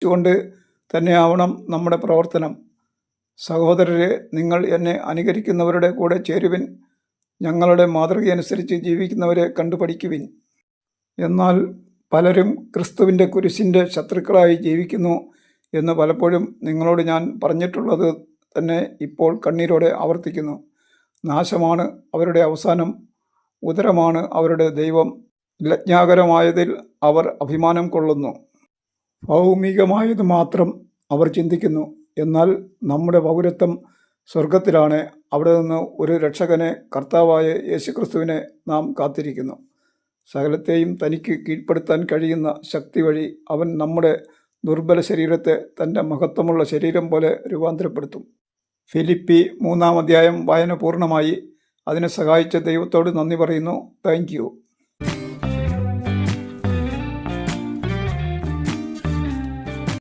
കൊണ്ട് തന്നെയാവണം നമ്മുടെ പ്രവർത്തനം. സഹോദരരെ, നിങ്ങൾ എന്നെ അനുകരിക്കുന്നവരുടെ കൂടെ ചേരുവിൻ. ഞങ്ങളുടെ മാതൃകയനുസരിച്ച് ജീവിക്കുന്നവരെ കണ്ടുപഠിക്കുവിൻ. എന്നാൽ പലരും ക്രിസ്തുവിൻ്റെ കുരിശിൻ്റെ ശത്രുക്കളായി ജീവിക്കുന്നു എന്ന് പലപ്പോഴും നിങ്ങളോട് ഞാൻ പറഞ്ഞിട്ടുള്ളത് തന്നെ ഇപ്പോൾ കണ്ണീരോടെ ആവർത്തിക്കുന്നു. നാശമാണ് അവരുടെ അവസാനം, ഉദരമാണ് അവരുടെ ദൈവം. ലജ്ഞാകരമായതിൽ അവർ അഭിമാനം കൊള്ളുന്നു. ഭൗമികമായത് മാത്രം അവർ ചിന്തിക്കുന്നു. എന്നാൽ നമ്മുടെ പൗരത്വം സ്വർഗത്തിലാണ്. അവിടെ നിന്ന് ഒരു രക്ഷകനെ, കർത്താവായ യേശുക്രിസ്തുവിനെ നാം കാത്തിരിക്കുന്നു. സകലത്തെയും തനിക്ക് കീഴ്പ്പെടുത്താൻ കഴിയുന്ന ശക്തി വഴി അവൻ നമ്മുടെ ദുർബല ശരീരത്തെ തൻ്റെ മഹത്വമുള്ള ശരീരം പോലെ രൂപാന്തരപ്പെടുത്തും. ഫിലിപ്പി 3-ാം അധ്യായം വായന പൂർണ്ണമായി. അതിനെ സഹായിച്ച ദൈവത്തോട് നന്ദി പറയുന്നു. Thank you.